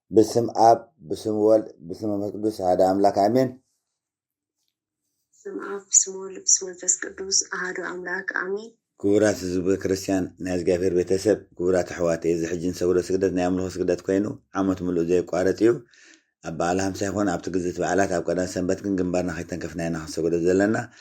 بسم أب بسم ولد بسم منفس قدوس هذا أملاك آمين. بسم أب بسم ولد بسم منفس قدوس هذا أملاك آمين. كورات زب كريستيان ناس جافير بيتسب كورات حواتي إذا حجين سووا سجدت نعمله سجدت كوينو عمت ملو زي قارتيو أبا على هم سيكون أبتجزت بعلات أو كذا سنبت كن جنبنا خيتن كفنا هنا سجدت زلنا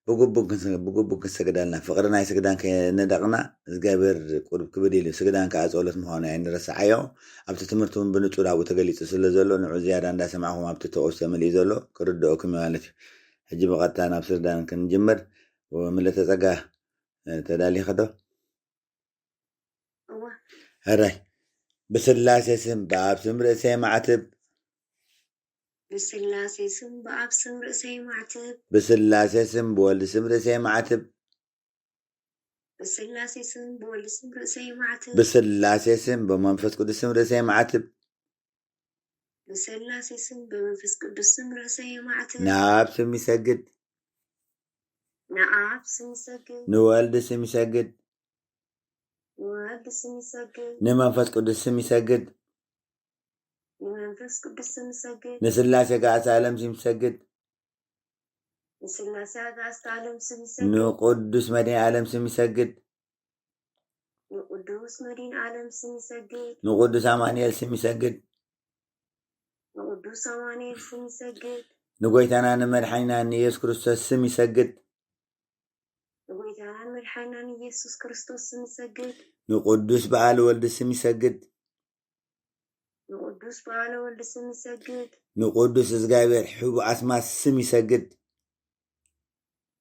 بقول سجدنا فقرنا سجدان كندقنا جافير قرب كبير سجدان كأزولت مهانا يعني رسعيو أبتتمرتون بنطول أو تجلي تسل زلو نعزيار عند سمعهم أبتتوس ملي زلو كردو كمالتي حجي بقطعنا بسردان كنجمر وملة تزقى تدالي خدو هراي بسلاسي سم باب سمر سي معتب بسلاسي سم باب سمر سي معتب بسلاسي سم بول سمر سي معتب بسلاسي سم بول سمر سي معتب بسلاسي سم بمنفس قد سمر سي معتب بسلاسي سم بمنفس قد سمر سي معتب ناب سم يسجد نعاب سم يسجد نوالد سم يسجد نوالد سم يسجد نمنفس قد سم يسجد نمنفس قد سم يسجد نسلاسي قاس عالم سم يسجد بسلاسي قاس عالم سم يسجد نقدس مدين عالم سم يسجد نقدوس مدين عالم سم يسجد نقدس عمانيال سم يسجد نقدوس عمانيال سم يسجد نقويتنا نمرحينا أن يسوع كريستوس سم يسجد نقويتنا نمرحينا أن يسوع كريستوس سم يسجد نقدس بعال ولد سم يسجد نقدوس بعال ولد سم يسجد نقدس إزغابير حبو عسما سم يسجد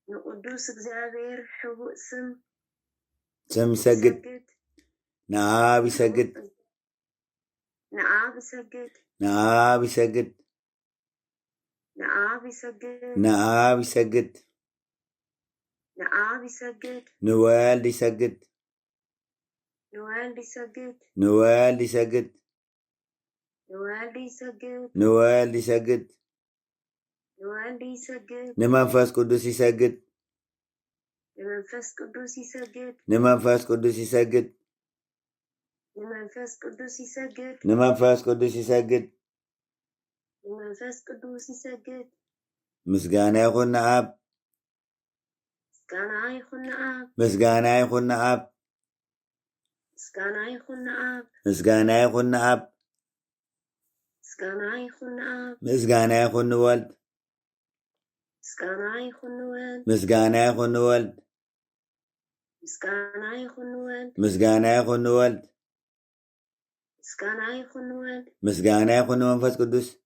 نقدوس إزغابير حبو سم يسجد نعاب يسجد نعاب يسجد نعاب يسجد نعاب يسجد نعاب يسجد نعاب يسجد نوال يسجد نوال يسجد نوال يسجد نوال يسجد نوال يسجد نوال يسجد نمنفس قدوس يسجد نمنفس قدوس يسجد نمنفس قدوس يسجد نمنفس قدوس يسجد نمنفس قدوس يسجد نمنفس قدوس يسجد مسغانا يكون أب مسغانا يكون أب مسغانا يكون أب مسغانا يكون أب مسغانا يكون أب مسغانا يكون أب مسغانا يكون ولد مسغانا يكون ولد مسغانا يكون ولد مسغانا يكون ولد مسغانا يكون ولد مسغانا يكون ولد مسغانا يكون منفس قدوس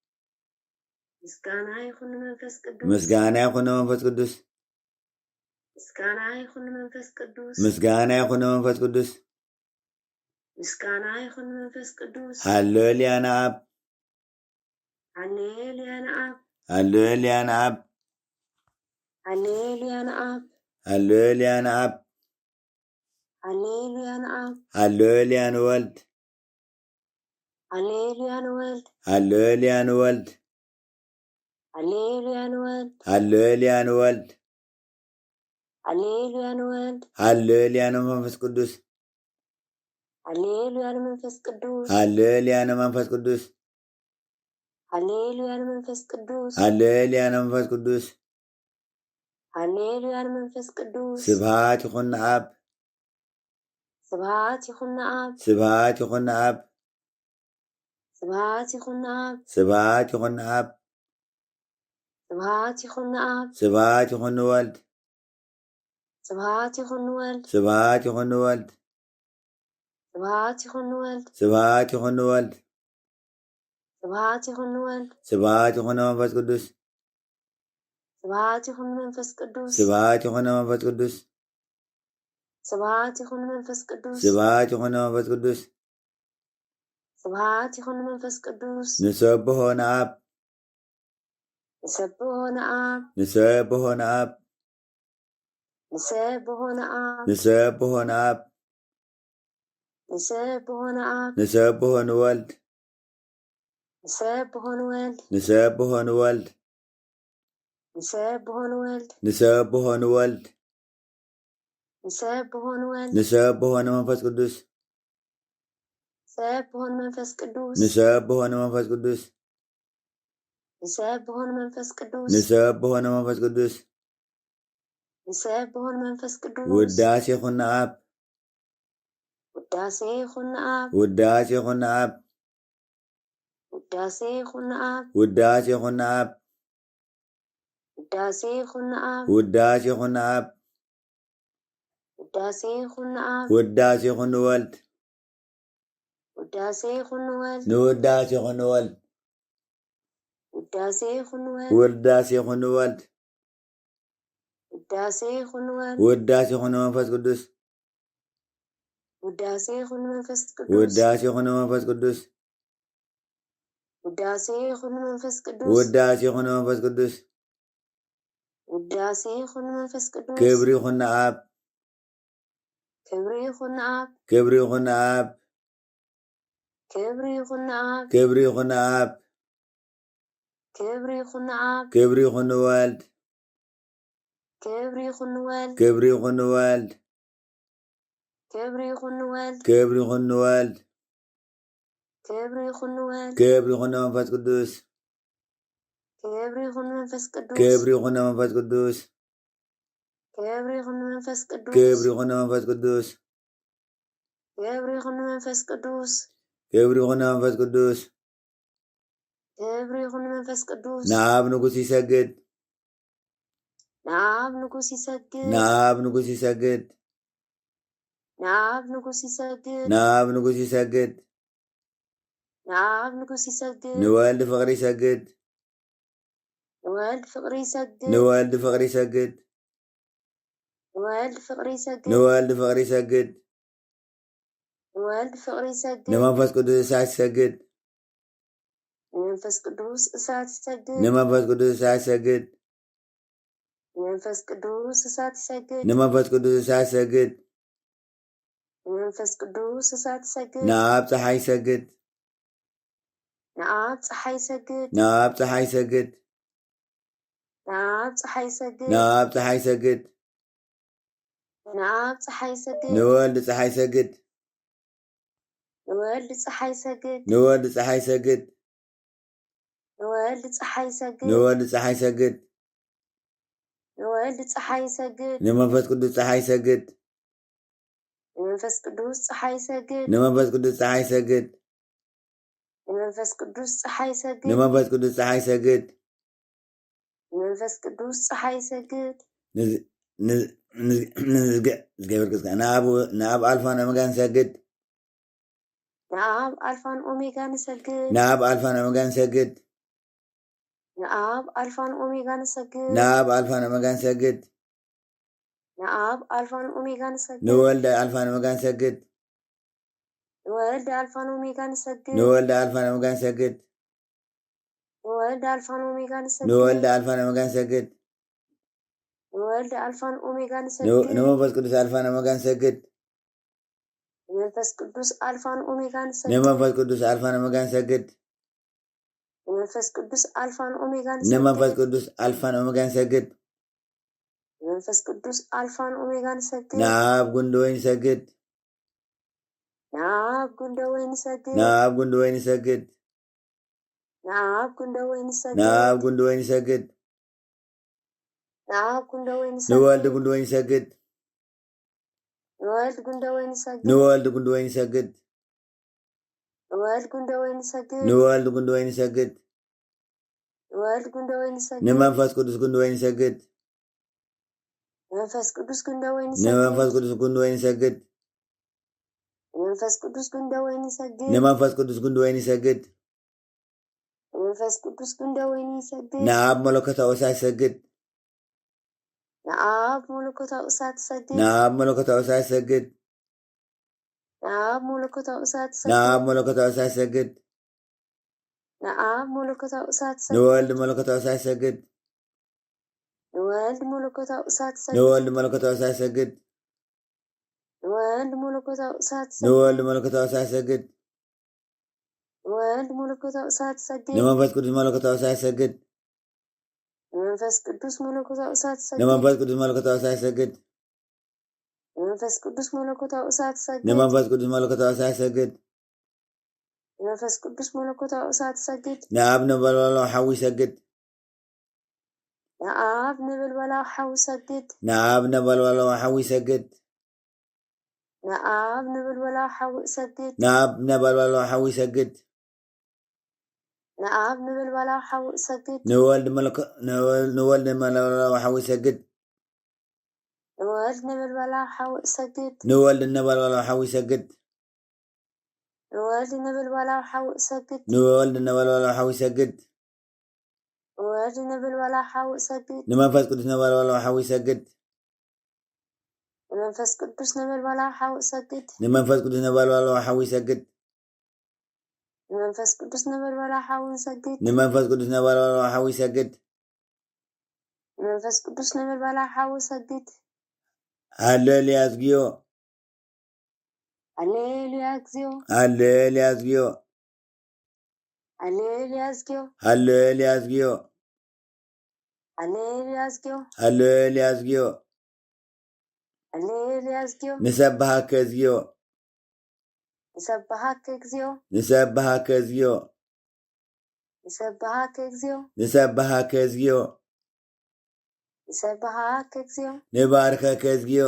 مسغانا يكون منفس قدوس مسغانا يكون منفس قدوس مسغانا يكون منفس قدوس مسغانا يكون منفس قدوس مسغانا يكون منفس قدوس هللويا أنا أب هللويا أنا أب هللويا أنا أب هللويا أنا أب هللويا أنا أب هللويا أنا أب هللويا أنا ولد هللويا أنا ولد هللويا أنا ولد هللويا أنا ولد هللويا أنا ولد هللويا أنا ولد هللويا أنا منفس قدوس هللويا أنا منفس قدوس هللويا أنا منفس قدوس هللويا أنا منفس قدوس هللويا أنا منفس قدوس هللويا أنا منفس قدوس سبحات يكون أب سبحات يكون أب سبحات يكون أب سبحات يكون أب سبحات يكون أب سبحات يكون أب سبحات يكون ولد سبحات يكون ولد سبحات يكون ولد سبحات يكون ولد سبحات يكون ولد سبحات يكون ولد سبحات يكون منفس قدوس سبحات يكون منفس قدوس سبحات يكون منفس قدوس سبحات يكون منفس قدوس سبحات يكون منفس قدوس سبحات يكون منفس قدوس نسبه أب نسبه أب نسبه أب نسبه أب نسبه أب نسبه أب نسبه ولد نسبه ولد نسبه ولد نسبه ولد نسبه ولد نسبه ولد نسبه منفس قدوس سبحان منفس قدوس نسبحه منفس قدوس سبحان منفس قدوس نسبحه منفس قدوس سبحان منفس قدوس ውዳሴ ይኹን ኣብ ውዳሴ ይኹን ኣብ ውዳሴ ይኹን ኣብ ውዳሴ ይኹን ኣብ ውዳሴ ይኹን ኣብ ውዳሴ ይኹን ኣብ ውዳሴ ይኹን ኣብ ውዳሴ ይኹን ኣብ ውዳሴ ይኹን ወልድ ውዳሴ ይኹን ወልድ ንውዳሴ ይኹን ወልድ ውዳሴ ይኹን ወልድ ውዳሴ ይኹን ወልድ ውዳሴ ይኹን ወልድ ውዳሴ ይኹን መንፈስ ቅዱስ ውዳሴ ይኹን መንፈስ ቅዱስ ውዳሴ ይኹን መንፈስ ቅዱስ ውዳሴ ይኹን መንፈስ ቅዱስ ውዳሴ ይኹን መንፈስ ቅዱስ ውዳሴ ይኹን መንፈስ ቅዱስ ክብሪ ይኹን ኣብ ክብሪ ይኹን ኣብ ክብሪ ይኹን ኣብ ክብሪ ይኹን ኣብ ክብሪ ይኹን ኣብ ክብሪ ይኹን ኣብ ክብሪ ይኹን ወልድ ክብሪ ይኹን ወልድ ክብሪ ይኹን ወልድ ክብሪ ይኹን ወልድ ክብሪ ይኹን ወልድ ክብሪ ይኹን ወልድ ክብሪ ይኹን መንፈስ ቅዱስ ክብሪ ይኹን መንፈስ ቅዱስ ክብሪ ይኹን መንፈስ ቅዱስ ክብሪ ይኹን መንፈስ ቅዱስ ክብሪ ይኹን መንፈስ ቅዱስ ክብሪ ይኹን መንፈስ ቅዱስ ክብሪ ይኹን መንፈስ ቅዱስ ክብሪ ይኹን መንፈስ ቅዱስ ናብ ንጉስ ይሰግድ ናብ ንጉስ ይሰግድ ናብ ንጉስ ይሰግድ ናብ ንጉስ ይሰግድ ናብ ንጉስ ይሰግድ ናብ ንጉስ ይሰግድ ንወልድ ፍቅሪ ይሰግድ ንወልድ ፍቅሪ ይሰግድ ንወልድ ፍቅሪ ይሰግድ ንወልድ ፍቅሪ ይሰግድ ንወልድ ፍቅሪ ይሰግድ ንወልድ ፍቅሪ ይሰግድ ንመንፈስ ቅዱስ እሳት ይሰግድ ንመንፈስ ቅዱስ እሳት ይሰግድ ንመንፈስ ቅዱስ እሳት ይሰግድ ንመንፈስ ቅዱስ እሳት ይሰግድ ንመንፈስ ቅዱስ እሳት ይሰግድ ንመንፈስ ቅዱስ እሳት ይሰግድ ናብ ፀሓይ ይሰግድ ናብ ፀሓይ ይሰግድ ናብ ፀሓይ ይሰግድ ናብ ፀሓይ ይሰግድ ናብ ፀሓይ ይሰግድ ናብ ፀሓይ ይሰግድ ንወልድ ፀሓይ ይሰግድ ንወልድ ፀሓይ ይሰግድ ንወልድ ፀሓይ ይሰግድ ንወልድ ፀሓይ ይሰግድ ንወልድ ፀሓይ ይሰግድ ንወልድ ፀሓይ ይሰግድ ንመንፈስ ቅዱስ ፀሓይ ይሰግድ ንመንፈስ ቅዱስ ፀሓይ ይሰግድ ንመንፈስ ቅዱስ ፀሓይ ይሰግድ ንመንፈስ ቅዱስ ፀሓይ ይሰግድ ንመንፈስ ቅዱስ ፀሓይ ይሰግድ ንመንፈስ ቅዱስ ፀሓይ ይሰግድ ንዝግዕ ዝገበር ቅስቃ ናብ ኣልፋን ኦሜጋን ይሰግድ ናብ ኣልፋን ኦሜጋን ይሰግድ ናብ ኣልፋን ኦሜጋን ይሰግድ ናብ ኣልፋን ኦሜጋን ይሰግድ ናብ ኣልፋን ኦሜጋን ይሰግድ ናብ ኣልፋን ኦሜጋን ይሰግድ ንወልድ ኣልፋን ኦሜጋን ይሰግድ ንወልድ ኣልፋን ኦሜጋን ይሰግድ ንወልድ ኣልፋን ኦሜጋን ይሰግድ ንወልድ ኣልፋን ኦሜጋን ይሰግድ ንወልድ ኣልፋን ኦሜጋን ይሰግድ ንወልድ ኣልፋን ኦሜጋን ይሰግድ ንመንፈስ ቅዱስ ኣልፋን ኦሜጋን ይሰግድ ንመንፈስ ቅዱስ ኣልፋን ኦሜጋን ይሰግድ ንመንፈስ ቅዱስ ኣልፋን ኦሜጋን ይሰግድ ንመንፈስ ቅዱስ ኣልፋን ኦሜጋን ይሰግድ ንመንፈስ ቅዱስ ኣልፋን ኦሜጋን ይሰግድ ንመንፈስ ቅዱስ ኣልፋን ኦሜጋን ይሰግድ ናብ ጉንዲ ወይን ይሰግድ ናብ ጉንደ ወይን ይሰግድ ናብ ጉንዲ ወይን ይሰግድ ናብ ጉንደ ወይን ይሰግድ ናብ ጉንዲ ወይን ይሰግድ ናብ ጉንደ ወይን ይሰግድ ንወልድ ጉንዲ ወይን ይሰግድ ንወልድ ጉንደ ወይን ይሰግድ ንወልድ ጉንዲ ወይን ይሰግድ ንወልድ ጉንደ ወይን ይሰግድ ንወልድ ጉንዲ ወይን ይሰግድ ንወልድ ጉንደ ወይን ይሰግድ ንመንፈስ ቅዱስ ጉንዲ ወይን ይሰግድ ንመንፈስ ቅዱስ ጉንደ ወይን ይሰግድ ንመንፈስ ቅዱስ ጉንዲ ወይን ይሰግድ ንመንፈስ ቅዱስ ጉንደ ወይን ይሰግድ ንመንፈስ ቅዱስ ጉንዲ ወይን ይሰግድ ንመንፈስ ቅዱስ ጉንደ ወይን ይሰግድ ናብ መለኮታዊ እሳት ይሰግድ ናብ መለኮታዊ እሳት ይሰግድ ናብ መለኮታዊ እሳት ይሰግድ ናብ መለኮታዊ እሳት ይሰግድ ናብ መለኮታዊ እሳት ይሰግድ ናብ መለኮታዊ እሳት ይሰግድ ንወልድ መለኮታዊ እሳት ይሰግድ ንወልድ መለኮታዊ እሳት ይሰግድ ንወልድ መለኮታዊ እሳት ይሰግድ ንወልድ መለኮታዊ እሳት ይሰግድ ንወልድ መለኮታዊ እሳት ይሰግድ ንወልድ መለኮታዊ እሳት ይሰግድ ንመንፈስ ቅዱስ መለኮታዊ እሳት ይሰግድ ንመንፈስ ቅዱስ መለኮታዊ እሳት ይሰግድ ንመንፈስ ቅዱስ መለኮታዊ እሳት ይሰግድ ንመንፈስ ቅዱስ መለኮታዊ እሳት ይሰግድ ንመንፈስ ቅዱስ መለኮታዊ እሳት ይሰግድ መንፈስ ቅዱስ መለኮታዊ እሳት ሰግድ ንአብ ነበልባላዊ ሓዊ ሰግድ ንአብ ነበልባላዊ ሓዊ ሰግድ ንአብ ነበልባላዊ ሓዊ ሰግድ ንአብ ነበልባላዊ ሓዊ ሰግድ ንአብ ነበልባላዊ ሓዊ ሰግድ ንአብ ነበልባላዊ ሓዊ ሰግድ ንወልድ ነበልባላዊ ሓዊ ሰግድ ንወልድ ነበልባላዊ ሓዊ ሰግድ ንወልድ ነበልባላዊ ሓዊ ሰግድ ንወልድ ነበልባላዊ ሓዊ ሰግድ ንወልድ ነበልባላዊ ሓዊ ሰግድ ንወልድ ነበልባላዊ ሓዊ ሰግድ ንመንፈስ ቅዱስ ነበልባላዊ ሓዊ ሰግድ ንመንፈስ ቅዱስ ነበልባላዊ ሓዊ ሰግድ ንመንፈስ ቅዱስ ነበልባላዊ ሓዊ ሰግድ ንመንፈስ ቅዱስ ነበልባላዊ ሓዊ ሰግድ ንመንፈስ ቅዱስ ነበልባላዊ ሓዊ ሰግድ ንመንፈስ ቅዱስ ነበልባላዊ ሓዊ ሰግድ ሃሌሉያ ዝግዮ ሃሌሉያ እግዚኦ ሃሌሉያ ዝግዮ ሃሌሉያ ዝግዮ ሃሌሉያ ዝግዮ ሃሌሉያ ዝግዮ ሃሌሉያ ዝግዮ ሃሌሉያ ዝግዮ ንሰብሃከ ዝግዮ ንሰብሃከ እግዚኦ ንሰብሃከ ዝግዮ ንሰብሃከ እግዚኦ ንሰብሃከ ዝግዮ ንሰብሃከ እግዚኦ ንባርከከ ዝግዮ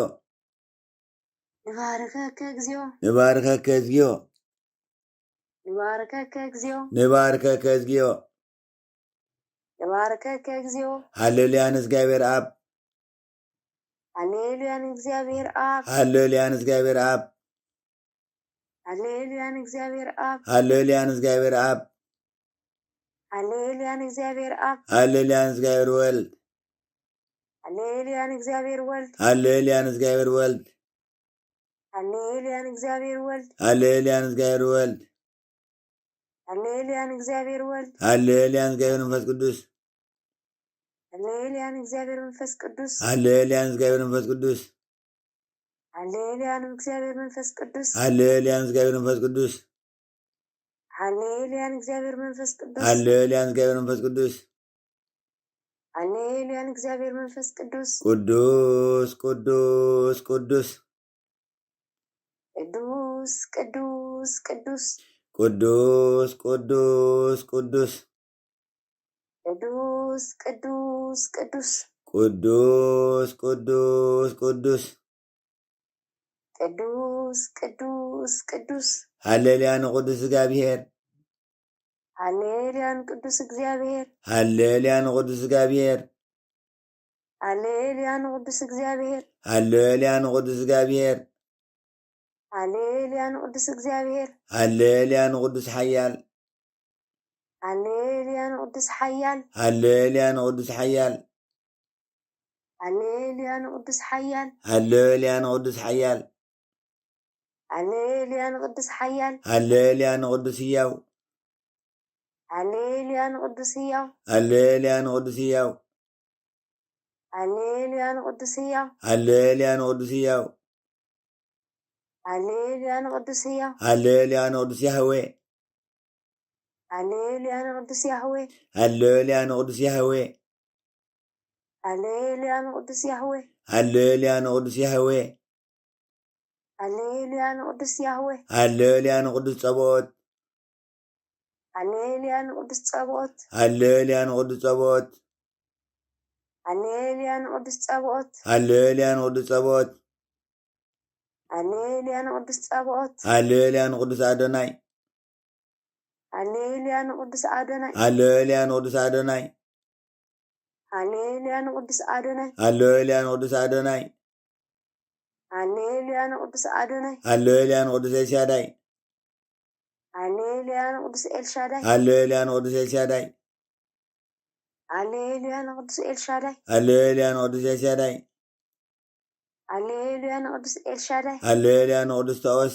ንባርከከ እግዚኦ ንባርከከ ዝግዮ ንባርከከ እግዚኦ ንባርከከ ዝግዮ ንባርከከ እግዚኦ ሃሌሉያ ንእግዚአብሔር አብ ሃሌሉያ ንእግዚአብሔር አብ ሃሌሉያ ንእግዚአብሔር አብ ሃሌሉያ ንእግዚአብሔር አብ ሃሌሉያ ንእግዚአብሔር አብ ሃሌሉያ ንእግዚአብሔር አብ ሃሌሉያ ንእግዚአብሔር ወልድ ሃሌሉያ ንእግዚአብሔር ወልድ ሃሌሉያ ንእግዚአብሔር ወልድ ሃሌሉያ ንእግዚአብሔር ወልድ ሃሌሉያ ንእግዚአብሔር ወልድ ሃሌሉያ ንእግዚአብሔር ወልድ ሃሌሉያ ንእግዚአብሔር መንፈስ ቅዱስ ሃሌሉያ ንእግዚአብሔር መንፈስ ቅዱስ ሃሌሉያ ንእግዚአብሔር መንፈስ ቅዱስ ሃሌሉያ ንእግዚአብሔር መንፈስ ቅዱስ ሃሌሉያ ንእግዚአብሔር መንፈስ ቅዱስ ሃሌሉያ ንእግዚአብሔር መንፈስ ቅዱስ ሃሌሉያ ንእግዚአብሔር መንፈስ ቅዱስ ሃሌሉያ ንእግዚአብሔር መንፈስ ቅዱስ ቅዱስ ቅዱስ ቅዱስ ቅዱስ ቅዱስ ቅዱስ ቅዱስ ቅዱስ ቅዱስ ቅዱስ ቅዱስ ቅዱስ ቅዱስ ቅዱስ ቅዱስ ቅዱስ ቅዱስ ቅዱስ ሃሌሉያ ንቅዱስ እግዚአብሔር ሃሌሉያ ንቅዱስ እግዚአብሔር ሃሌሉያ ንቅዱስ እግዚአብሔር ሃሌሉያ ንቅዱስ እግዚአብሔር ሃሌሉያ ንቅዱስ እግዚአብሔር ሃሌሉያ ንቅዱስ እግዚአብሔር ሃሌሉያ ንቅዱስ ሓያል ሃሌሉያ ንቅዱስ ሓያል ሃሌሉያ ንቅዱስ ሓያል ሃሌሉያ ንቅዱስ ሓያል ሃሌሉያ ንቅዱስ ሓያል ሃሌሉያ ንቅዱስ ሓያል ሃሌሉያ ንቅዱስ ህያው ሃሌሉያ ንቅዱስ ህያው ሃሌሉያ ንቅዱስ ህያው ሃሌሉያ ንቅዱስ ህያው ሃሌሉያ ንቅዱስ ህያው ሃሌሉያ ንቅዱስ ህያው ሃሌሉያ ንቅዱስ ያህዌ ሃሌሉያ ንቅዱስ ያህዌ ሃሌሉያ ንቅዱስ ያህዌ ሃሌሉያ ንቅዱስ ያህዌ ሃሌሉያ ንቅዱስ ያህዌ ሃሌሉያ ንቅዱስ ያህዌ ሃሌሉያ ንቅዱስ ጸብኦት ሃሌሉያ ንቅዱስ ጸብኦት ሃሌሉያ ንቅዱስ ጸብኦት ሃሌሉያ ንቅዱስ ጸብኦት ሃሌሉያ ንቅዱስ ጸብኦት ሃሌሉያ ንቅዱስ ጸብኦት ሃሌሉያ ንቅዱስ አዶናይ ሃሌሉያ ንቅዱስ አዶናይ ሃሌሉያ ንቅዱስ አዶናይ ሃሌሉያ ንቅዱስ አዶናይ ሃሌሉያ ንቅዱስ አዶናይ ሃሌሉያ ንቅዱስ አዶናይ ሃሌሉያ ንቅዱስ ኤልሻዳይ ሃሌሉያ ንቅዱስ ኤልሻዳይ ሃሌሉያ ንቅዱስ ኤልሻዳይ ሃሌሉያ ንቅዱስ ኤልሻዳይ ሃሌሉያ ንቅዱስ ኤልሻዳይ ሃሌሉያ ንቅዱስ ኤልሻዳይ ሃሌሉያ ንቅዱስ ተኦስ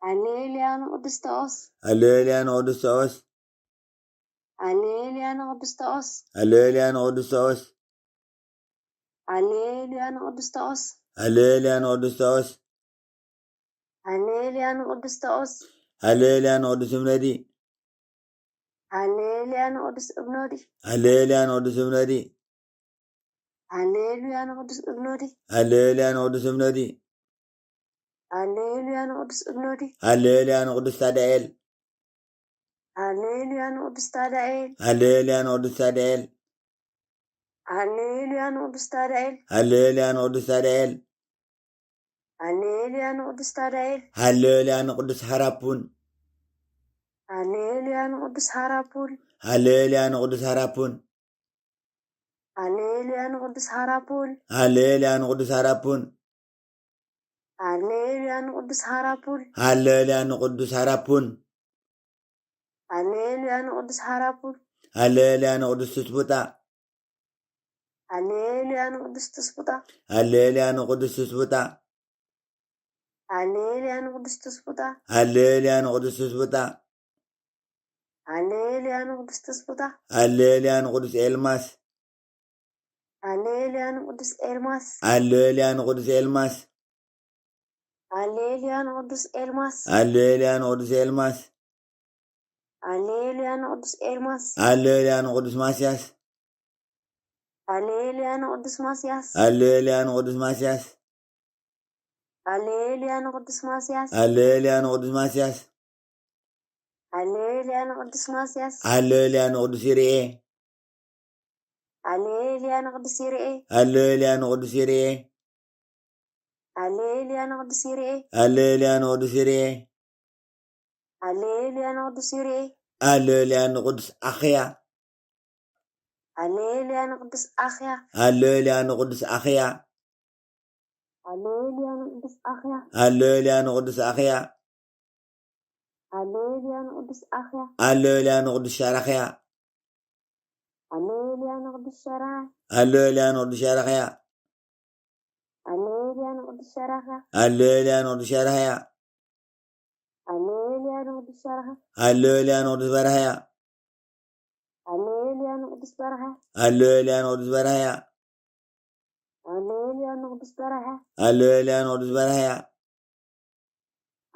ሃሌሉያ ንቅዱስ ተኦስ ሃሌሉያ ንቅዱስ ተኦስ ሃሌሉያ ንቅዱስ ተኦስ ሃሌሉያ ንቅዱስ ተኦስ ሃሌሉያ ንቅዱስ ተኦስ ሃሌሉያ ንቅዱስ ተኦስ ሃሌሉያ ንቅዱስ ተኦስ ሃሌሉያ ንቅዱስ እምነዲ ሃሌሉያ ንቅዱስ እብኖዲ ሃሌሉያ ንቅዱስ እምነዲ ሃሌሉያ ንቅዱስ እብኖዲ ሃሌሉያ ንቅዱስ እምነዲ هللويا نقدس ابنودي هللويا نقدس تادائل هللويا نقدس تادائل هللويا نقدس تادائل هللويا نقدس تادائل هللويا نقدس تادائل هللويا نقدس تادائل هللويا نقدس هرابون هللويا نقدس هرابون هللويا نقدس هرابون هللويا نقدس هرابون هللويا نقدس هرابون هللويا نقدس هرابون هللويا نقدس هرابون هللويا نقدس هرابون هللويا نقدس تسبوتا هللويا نقدس تسبوتا هللويا نقدس تسبوتا هللويا نقدس تسبوتا هللويا نقدس تسبوتا هللويا نقدس تسبوتا هللويا نقدس إلماس هللويا نقدس إلماس هللويا نقدس إلماس هللويا نقدس إلماس هللويا نقدس إلماس هللويا نقدس إلماس هللويا نقدس ماسياس هللويا نقدس ماسياس هللويا نقدس ماسياس هللويا نقدس ماسياس هللويا نقدس ماسياس هللويا نقدس ماسياس هللويا نقدس يرئي هللويا نقدس يرئي هللويا نقدس يرئي هللويا نقدس يرئي هللويا نقدس يرئي هللويا نقدس يرئي هللويا نقدس أخيا هللويا نقدس أخيا هللويا نقدس أخيا هللويا نقدس أخيا هللويا نقدس أخيا هللويا نقدس أخيا هللويا نقدس شرخيا هللويا نقدس شرع هللويا نقدس شرخيا هللويا نقدس شرخة هللويا نقدس شرخيا هللويا نقدس شرخة هللويا نقدس برهيا هللويا نقدس برهة هللويا نقدس برهيا هللويا نقدس برهة هللويا نقدس برهيا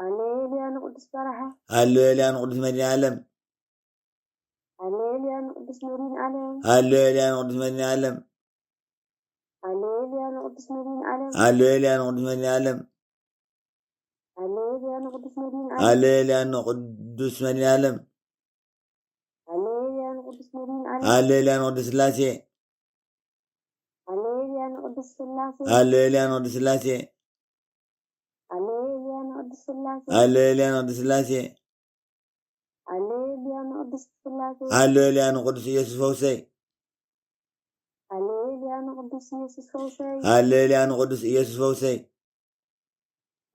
هللويا نقدس برهة هللويا نقدس مدينة عالم هللويا نقدس مدين علم هللويا نقدس مدينة عالم هللويا نقدس مدين علم هللويا نقدس مدينة عالم هللويا نقدس مدين علم هللويا نقدس مدينة عالم هللويا نقدس مدين علم هللويا نقدس سلاسي هللويا نقدس سلاسي هللويا نقدس سلاسي هللويا نقدس سلاسي هللويا نقدس سلاسي هللويا نقدس سلاسي هللويا نقدس يسوع فوسي هللويا نقدس يسوع فوسي هللويا نقدس يسوع فوسي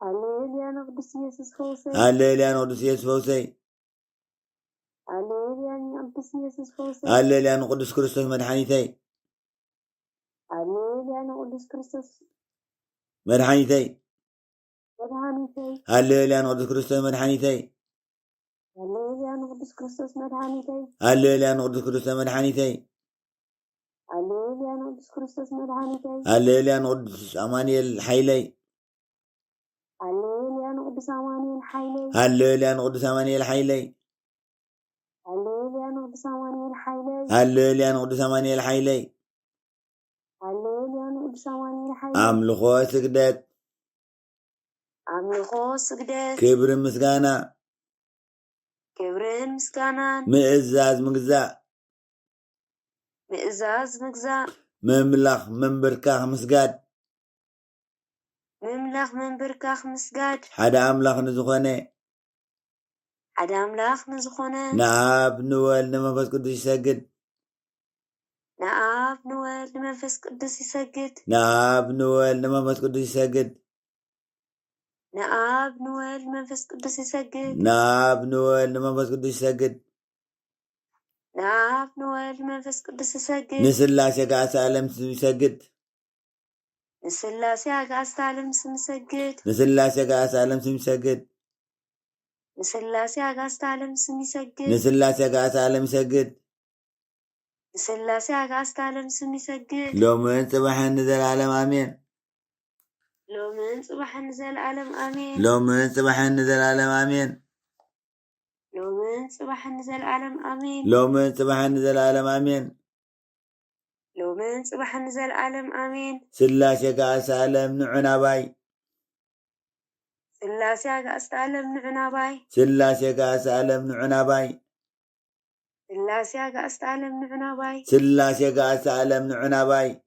هللويا نقدس يسوع فوسي هللويا نقدس يسوع فوسي هللويا نقدس يسوع فوسي هللويا نقدس كريستوس مدحانيتي هللويا نقدس كريستوس مدحانيتي مدحانيتي هللويا نقدس كريستوس مدحانيتي هللويا نقدس كريستوس مدحانيتي هللويا نقدس كريستوس مدحانيتي هللويا نقدس كريستوس مدحانيتي هللويا نقدس أمانيل حيلي هللويا نقدس أماني الحيلي هللويا نقدس أمانيل حيلي هللويا نقدس أماني الحيلي هللويا نقدس أمانيل حيلي هللويا نقدس أماني الحيلي أملخو سجدت أملخو سجدت كبر مسكانا كبرن مسكانان مئزاز مجزاء مئزاز مجزاء مملخ منبركاخ مسجد مملخ من بركاخ مسجد حدا أملخ نزخوني حدا أملاخ نزخونه نعاب نوال نمفس قدس يسجد نعاب نوال لمنفس قدس يسجد نعاب نوال نمفس قدس يسجد نعاب نوال لمنفس قدس يسجد نعاب نوال نمفس قدس يسجد نعاب نوال لمنفس قدس يسجد نسلاس يقع سالم يسجد نسلاسي أقاس تعلم سمسجد نسلاس يقع سالم يسجد نسلاسي أقاس تعلم سمسجد نسلاس يقع سالم يسجد نسلاسي أقاس تعلم سمسجد لو من صباح نزل عالم آمين لو من صباح نزل العالم آمين لو من صباح نزل عالم آمين لو من صباح نزل العالم آمين لو من صباح نزل عالم آمين لو من صباح نزل العالم آمين سلاس يقع سالم نعنا باي سلاسي أقاست عالم نعناباي سلاسي قاس عالم نعناباي سلاسي أقاست عالم نعناباي سلاسي قاس عالم نعناباي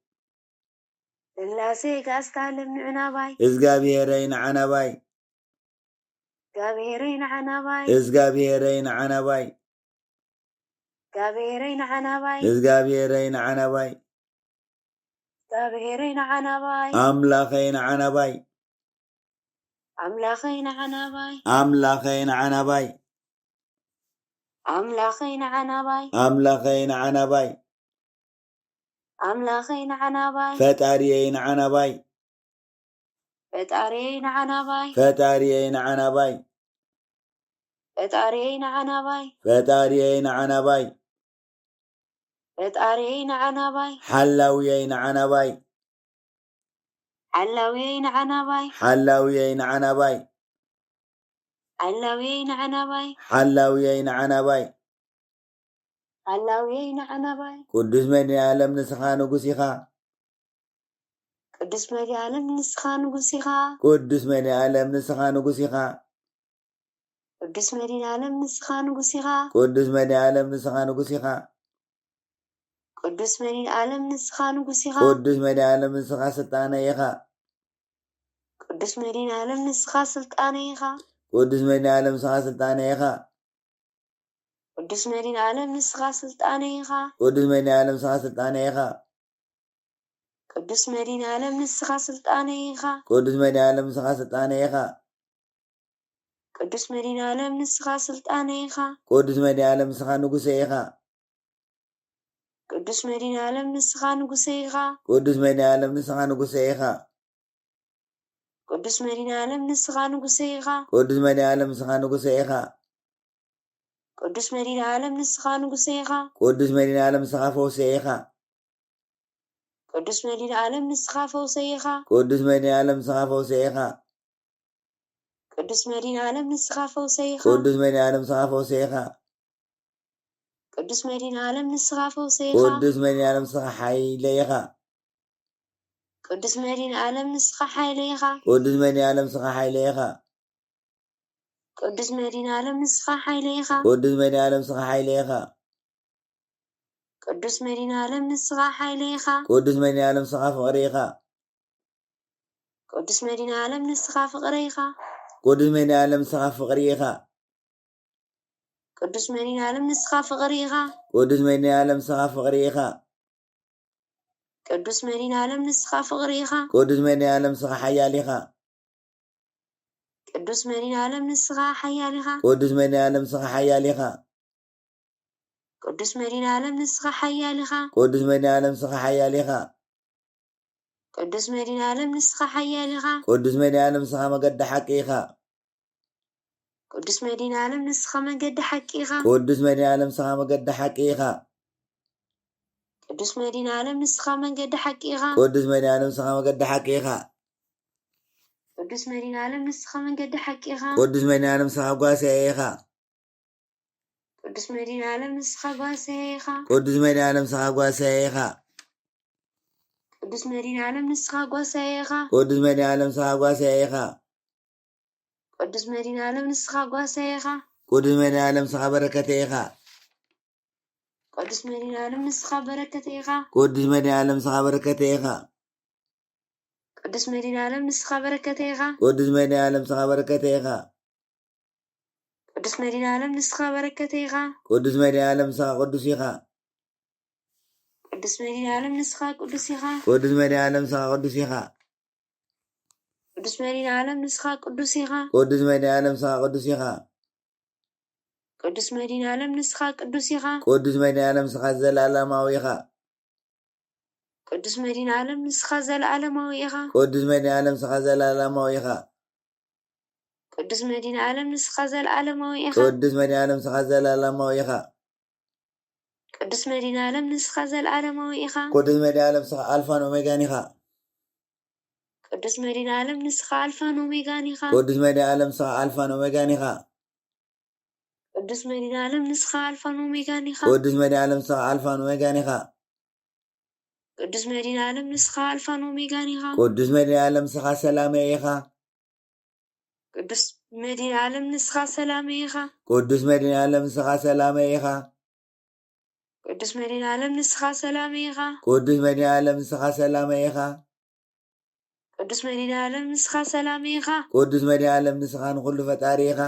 سلاسي أقاست عالم نعناباي إزقابيرين عناباي قابيرين عناباي إزقابيرين عناباي قابيرين عناباي إزقابيرين عناباي قابيرين عناباي أملاخين عناباي أملاخين عناباي أملاخين عناباي أملاخين عناباي أملاخين عناباي أملاخين عناباي فتاريين عناباي فتارين عناباي فتاريين عناباي فتارين عناباي فتاريين عناباي فتارين عناباي حلاويين عناباي حلاويين عناباي حلاويين عناباي حلاويين عناباي حلاويين عناباي حلاويين عناباي قدس من عالم نسخان قسيخا قدس مدي عالم نسخان قسيخا قدس من عالم نسخان قسيخا قدس مدي عالم نسخان قسيخا قدس من عالم نسخان قسيخا قدس مدي عالم نسخان قسيخا قدس من عالم نسخا سلطانة يخا قدس مدي عالم نسخا سلطانة يخا قدس من عالم نسخا سلطانة يخا قدس مدي عالم نسخا سلطانة يخا قدس من عالم نسخا سلطانة يخا قدس مدي عالم نسخا سلطانة يخا قدس من عالم نسخا سلطانة يخا قدس مدي عالم نسخا سلطانة يخا قدس من عالم نسخا نقسي يخا قدس مدي عالم نسخا نقسي يخا قدس من عالم نسخا نقسي يخا قدس مدي عالم نسخا نقسي يخا قدس من عالم نسخا نقسي يخا قدس مدي عالم نسخا نقسي يخا قدس من عالم نسخا فوسي يخا قدس مدي عالم نسخا فوسي يخا قدس من عالم نسخا فوسي يخا قدس مدي عالم نسخا فوسي يخا قدس من عالم نسخا فوسي يخا قدس مدي عالم نسخا فوسي يخا قدس من عالم نسخا حيل يخا قدس مدي عالم نسخا حيل يخا قدس من عالم نسخا حيل يخا قدس مدي عالم نسخا حيل يخا قدس من عالم نسخا حيل يخا قدس مدي عالم نسخا حيل يخا قدس من عالم نسخا فقر يخا قدس مدي عالم نسخا فقر يخا قدس من عالم نسخا فقر يخا قدس مدي عالم نسخا فقر يخا قدس من عالم نسخا فقر يخا قدس مدي عالم نسخا فقر يخا قدس من عالم نسخا حيال يخا قدس مدي عالم نسخا حيال يخا قدس من عالم نسخا حيال يخا قدس مدي عالم نسخا حيال يخا قدس من عالم نسخا حيال يخا قدس مدي عالم نسخا حيال يخا قدس من عالم نسخا مقد حقيقة قدس مدي عالم نسخا مقد حقيقة قدس من عالم نسخا مقد حقيقة قدس مدي عالم نسخا مقد حقيقة قدس من عالم نسخا مقد حقيقة قدس مدي عالم نسخا مقد حقيقة قدس من عالم نسخا قواسيخا قدس مدي عالم نسخا قواسيخا قدس من عالم نسخا قواسيخا قدس مدي عالم نسخا قواسيخا قدس من عالم نسخا قواسيخا قدس مدي عالم نسخا قواسيخا قدس من عالم نسخا بركتيخا قدس مدي عالم نسخا بركتيخا قدس من عالم نسخا بركتيخا قدس مدي عالم نسخا بركتيخا قدس من عالم نسخا بركتيخا قدس مدي عالم نسخا بركتيخا قدس من عالم نسخا قدسيخا قدس مدي عالم نسخا قدسيخا قدس من عالم نسخا قدسيخا قدس مدي عالم نسخا قدسيخا قدس من عالم نسخا قدسيخا قدس مدي عالم نسخا قدسيخا قدس من عالم نسخا زلالماويخا قدس مدي عالم نسخا زلالماويخا قدس من عالم نسخا زلالماويخا قدس مدي عالم نسخا زلالماويخا قدس من عالم نسخا زلالماويخا قدس مدي عالم نسخا زلالماويخا قدس من عالم نسخا ألفا وميغانيخا قدس مدي عالم نسخا ألفا وميغانيخا قدس من عالم نسخا ألفا وميغانيخا قدس مدي عالم نسخا ألفا وميغانيخا قدس من عالم نسخا ألفا وميغانيخا قدس مدي عالم نسخا ألفا وميغانيخا قدس من عالم نسخا سلاميخا ቅዱስ መድኃኔ ዓለም ንስኻ ሰላም ኢኻ ቅዱስ መድኃኔ ዓለም ንስኻ ሰላም ኢኻ ቅዱስ መድኃኔ ዓለም ንስኻ ሰላም ኢኻ ቅዱስ መድኃኔ ዓለም ንስኻ ሰላም ኢኻ ቅዱስ መድኃኔ ዓለም ንስኻ ሰላም ኢኻ ቅዱስ መድኃኔ ዓለም ንስኻ ንኹሉ ፈጣሪ ኢኻ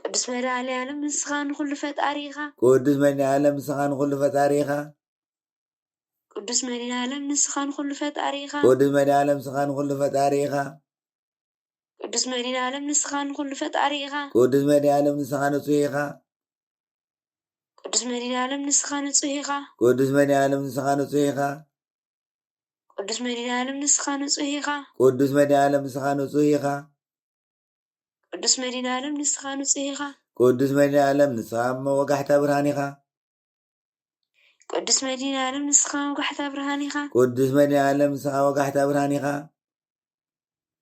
ቅዱስ መድኃኔ ዓለም ንስኻ ንኹሉ ፈጣሪ ኢኻ ቅዱስ መድኃኔ ዓለም ንስኻ ንኹሉ ፈጣሪ ኢኻ ቅዱስ መድኃኔ ዓለም ንስኻ ንኹሉ ፈጣሪ ኢኻ ቅዱስ መድኃኔ ዓለም ንስኻ ንኹሉ ፈጣሪ ኢኻ ቅዱስ መድኃኔ ዓለም ንስኻ ንኹሉ ፈጣሪ ኢኻ ቅዱስ መድኃኔ ዓለም ንስኻ ንጹህ ኢኻ ቅዱስ መድኃኔ ዓለም ንስኻ ንጹህ ኢኻ ቅዱስ መድኃኔ ዓለም ንስኻ ንጹህ ኢኻ ቅዱስ መድኃኔ ዓለም ንስኻ ንጹህ ኢኻ ቅዱስ መድኃኔ ዓለም ንስኻ ንጹህ ኢኻ ቅዱስ መድኃኔ ዓለም ንስኻ ንጹህ ኢኻ ቅዱስ መድኃኔ ዓለም ንስኻ ወጋሕታ ብርሃን ኢኻ ቅዱስ መድኃኔ ዓለም ንስኻ ወጋሕታ ብርሃን ኢኻ ቅዱስ መድኃኔ ዓለም ንስኻ ወጋሕታ ብርሃን ኢኻ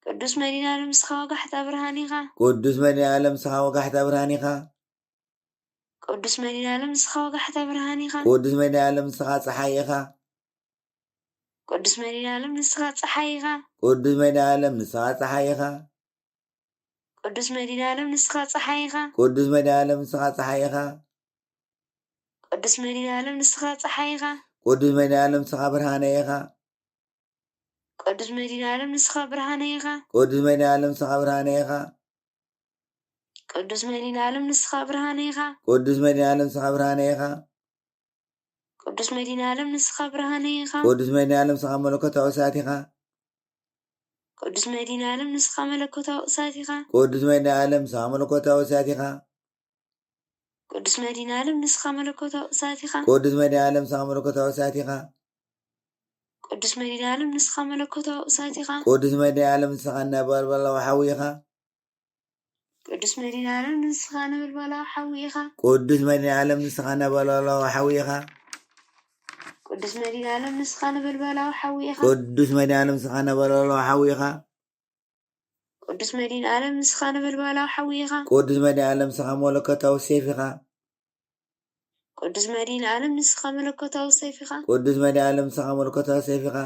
ቅዱስ መድኃኔ ዓለም ንስኻ ወጋሕታ ብርሃን ኢኻ ቅዱስ መድኃኔ ዓለም ንስኻ ወጋሕታ ብርሃን ኢኻ ቅዱስ መድኃኔ ዓለም ንስኻ ወጋሕታ ብርሃን ኢኻ ቅዱስ መድኃኔ ዓለም ንስኻ ፀሓይ ኢኻ ቅዱስ መድኃኔ ዓለም ንስኻ ፀሓይ ኢኻ ቅዱስ መድኃኔ ዓለም ንስኻ ፀሓይ ኢኻ ቅዱስ መድኃኔ ዓለም ንስኻ ፀሓይ ኢኻ ቅዱስ መድኃኔ ዓለም ንስኻ ፀሓይ ኢኻ ቅዱስ መድኃኔ ዓለም ንስኻ ፀሓይ ኢኻ ቅዱስ መድኃኔ ዓለም ንስኻ ብርሃነ ኢኻ ቅዱስ መድኃኔ ዓለም ንስኻ ብርሃነ ኢኻ ቅዱስ መድኃኔ ዓለም ንስኻ ብርሃነ ኢኻ ቅዱስ መድኃኔ ዓለም ንስኻ ብርሃነ ኢኻ ቅዱስ መድኃኔ ዓለም ንስኻ ብርሃነ ኢኻ ቅዱስ መድኃኔ ዓለም ንስኻ ብርሃነ ኢኻ ቅዱስ መድኃኔ ዓለም ንስኻ መለኮታዊ እሳት ኢኻ ቅዱስ መድኃኔ ዓለም ንስኻ መለኮታዊ እሳት ኢኻ ቅዱስ መድኃኔ ዓለም ንስኻ መለኮታዊ እሳት ኢኻ ቅዱስ መድኃኔ ዓለም ንስኻ መለኮታዊ እሳት ኢኻ ቅዱስ መድኃኔ ዓለም ንስኻ መለኮታዊ እሳት ኢኻ ቅዱስ መድኃኔ ዓለም ንስኻ መለኮታዊ እሳት ኢኻ ቅዱስ መድኃኔ ዓለም ንስኻ ነበልባላዊ ሓዊ ኢኻ ቅዱስ መድኃኔ ዓለም ንስኻ ነበልባላዊ ሓዊ ኢኻ ቅዱስ መድኃኔ ዓለም ንስኻ ነበልባላዊ ሓዊ ኢኻ ቅዱስ መድኃኔ ዓለም ንስኻ ነበልባላዊ ሓዊ ኢኻ ቅዱስ መድኃኔ ዓለም ንስኻ ነበልባላዊ ሓዊ ኢኻ ቅዱስ መድኃኔ ዓለም ንስኻ ነበልባላዊ ሓዊ ኢኻ ቅዱስ መድኃኔ ዓለም ንስኻ መለኮታዊ ሰይፍ ኢኻ ቅዱስ መድኃኔ ዓለም ንስኻ መለኮታዊ ሰይፍ ኢኻ ቅዱስ መድኃኔ ዓለም ንስኻ መለኮታዊ ሰይፍ ኢኻ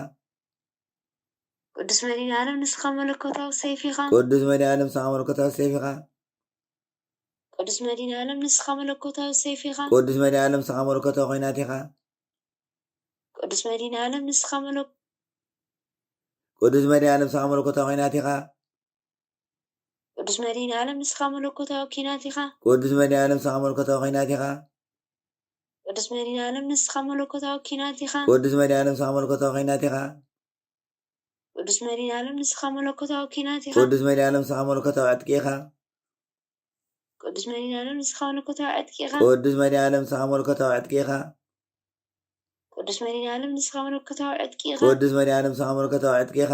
ቅዱስ መድኃኔ ዓለም ንስኻ መለኮታዊ ሰይፍ ኢኻ ቅዱስ መድኃኔ ዓለም ንስኻ መለኮታዊ ሰይፍ ኢኻ ቅዱስ መድኃኔ ዓለም ንስኻ መለኮታዊ ሰይፍ ኢኻ ቅዱስ መድኃኔ ዓለም ንስኻ መለኮታዊ ኾይናት ኢኻ ቅዱስ መድኃኔ ዓለም ንስኻ ቅዱስ መድኃኔ ዓለም ንስኻ መለኮታዊ ኾይናት ኢኻ ቅዱስ መድኃኔ ዓለም ንስኻ መለኮታዊ ኪናት ኢኻ ቅዱስ መድኃኔ ዓለም ንስኻ መለኮታዊ ኾይናት ኢኻ ቅዱስ መድኃኔ ዓለም ንስኻ መለኮታዊ ኪናት ኢኻ ቅዱስ መድኃኔ ዓለም ንስኻ መለኮታዊ ኾይናት ኢኻ ቅዱስ መድኃኔ ዓለም ንስኻ መለኮታዊ ኪናት ኢኻ ቅዱስ መድኃኔ ዓለም ንስኻ መለኮታዊ ዕጥቂ ኢኻ ቅዱስ መድኃኔ ዓለም ንስኻ መለኮታዊ ዕጥቂ ኢኻ ቅዱስ መድኃኔ ዓለም ንስኻ መለኮታዊ ዕጥቂ ኢኻ ቅዱስ መድኃኔ ዓለም ንስኻ መለኮታዊ ዕጥቂ ኢኻ